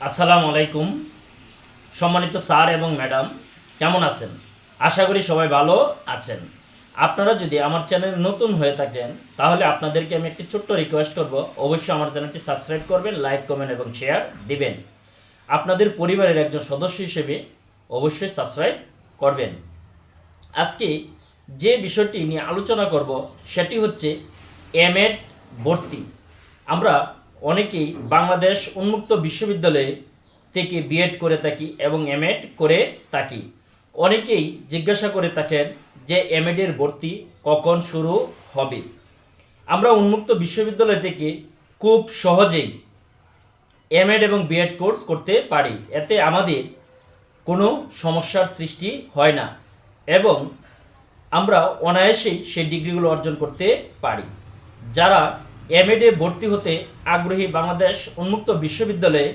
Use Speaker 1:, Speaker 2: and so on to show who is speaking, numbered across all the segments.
Speaker 1: আসসালামু আলাইকুম। সম্মানিত স্যার এবং ম্যাডাম, কেমন আছেন? আশা করি সবাই ভালো আছেন। আপনারা যদি আমার চ্যানেলে নতুন হয়ে থাকেন তাহলে আপনাদেরকে আমি একটি ছোট্ট রিকোয়েস্ট করব, অবশ্যই আমার চ্যানেলটি সাবস্ক্রাইব করবেন, লাইক কমেন্ট এবং শেয়ার দিবেন। আপনাদের পরিবারের একজন সদস্য হিসেবে অবশ্যই সাবস্ক্রাইব করবেন। আজকে যে বিষয়টি নিয়ে আলোচনা করব সেটি হচ্ছে এমএড ভর্তি। আমরা অনেকেই বাংলাদেশ উন্মুক্ত বিশ্ববিদ্যালয়ে থেকে বিএড করে থাকি এবং এমএড করে থাকি। অনেকেই জিজ্ঞাসা করে থাকেন যে এমএডের ভর্তি কখন শুরু হবে। আমরা উন্মুক্ত বিশ্ববিদ্যালয় থেকে খুব সহজেই এমএড এবং বিএড কোর্স করতে পারি, এতে আমাদের কোনো সমস্যার সৃষ্টি হয় না এবং আমরা অনায়াসেই সেই ডিগ্রিগুলো অর্জন করতে পারি। যারা এমএডে ভর্তি হতে আগ্রহী বাংলাদেশ উন্মুক্ত বিশ্ববিদ্যালয়ে,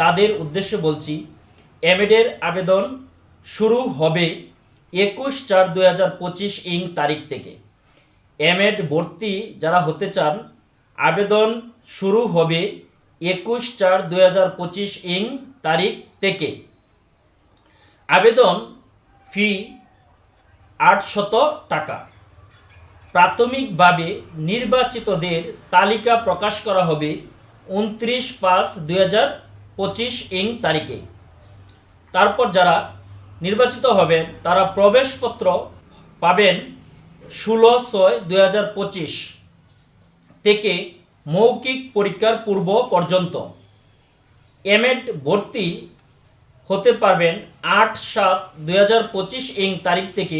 Speaker 1: তাদের উদ্দেশ্যে বলছি, এমএডের আবেদন শুরু হবে 21/4/2025 তারিখ থেকে। এমএড ভর্তি যারা হতে চান, আবেদন শুরু হবে 21/4/2025 তারিখ থেকে। আবেদন ফি 800 টাকা। প্রাথমিকভাবে নির্বাচিতদের তালিকা প্রকাশ করা হবে 29/5/2025 তারিখে। তারপর যারা নির্বাচিত হবেন তারা প্রবেশপত্র পাবেন 16/6/2025 থেকে মৌখিক পরীক্ষার পূর্ব পর্যন্ত। এমএড ভর্তি হতে পারবেন 8/7/2025 তারিখ থেকে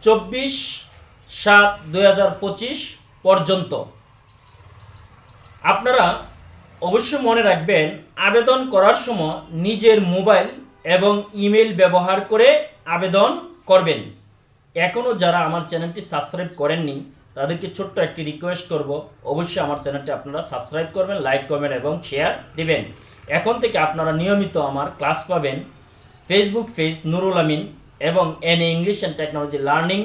Speaker 1: 24/7/2025 পর্যন্ত। আপনারা অবশ্যই মনে রাখবেন, আবেদন করার সময় নিজের মোবাইল এবং ইমেল ব্যবহার করে আবেদন করবেন। এখনও যারা আমার চ্যানেলটি সাবস্ক্রাইব করেননি তাদেরকে ছোট্ট একটি রিকোয়েস্ট করব, অবশ্যই আমার চ্যানেলটি আপনারা সাবস্ক্রাইব করবেন, লাইক কমেন্ট এবং শেয়ার দেবেন। এখন থেকে আপনারা নিয়মিত আমার ক্লাস পাবেন ফেসবুক পেজ নুরুল আমিন এবং এনএ English and technology learning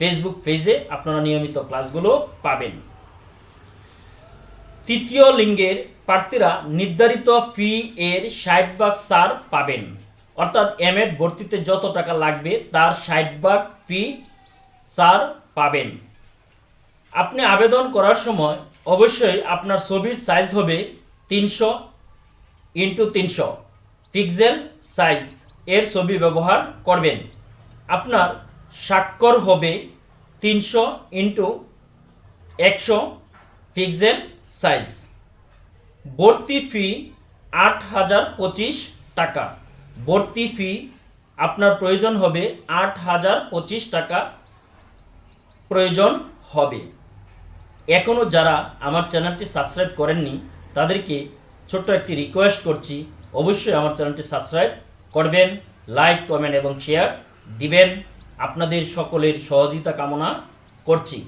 Speaker 1: Facebook পেজে আপনারা নিয়মিত ক্লাসগুলো পাবেন। তৃতীয় লিঙ্গের প্রার্থীরা নির্ধারিত ফি এর 60% ছাড় পাবেন, অর্থাৎ এমএড ভর্তিতে যত টাকা লাগবে তার 60% ফি ছাড় পাবেন। আপনি আবেদন করার সময় অবশ্যই আপনার ছবির সাইজ হবে 300x300 পিক্সেল সাইজ এর ছবি ব্যবহার করবেন। আপনার স্বাক্ষর হবে 300x100 পিক্সেল সাইজ। ভর্তি ফি 8,025 টাকা। ভর্তি ফি আপনার প্রয়োজন হবে 8,025 টাকা প্রয়োজন হবে। এখনও যারা আমার চ্যানেলটি সাবস্ক্রাইব করেননি তাদেরকে ছোট্ট একটি রিকোয়েস্ট করছি, অবশ্যই আমার চ্যানেলটি সাবস্ক্রাইব করবেন, লাইক কমেন্ট এবং শেয়ার দিবেন। আপনাদের সকলের সহযোগিতা কামনা করছি।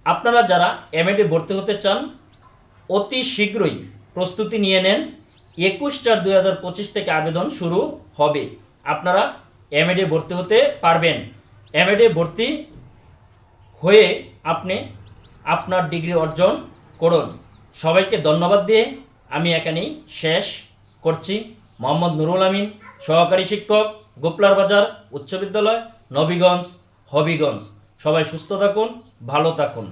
Speaker 1: আপনারা যারা এমএডে ভর্তি হতে চান অতি শীঘ্রই প্রস্তুতি নিয়ে নেন। 21/4/2025 থেকে আবেদন শুরু হবে। আপনারা এমএডে ভর্তি হতে পারবেন। এমএডে ভর্তি হয়ে আপনি আপনার ডিগ্রি অর্জন করুন। সবাইকে ধন্যবাদ দিয়ে আমি এখানেই শেষ করছি। মোহাম্মদ নুরুল আমিন, সহকারী শিক্ষক, গোপলার বাজার উচ্চ বিদ্যালয়, নবীগঞ্জ, হবিগঞ্জ। সবাই সুস্থ থাকুন, ভালো থাকুন।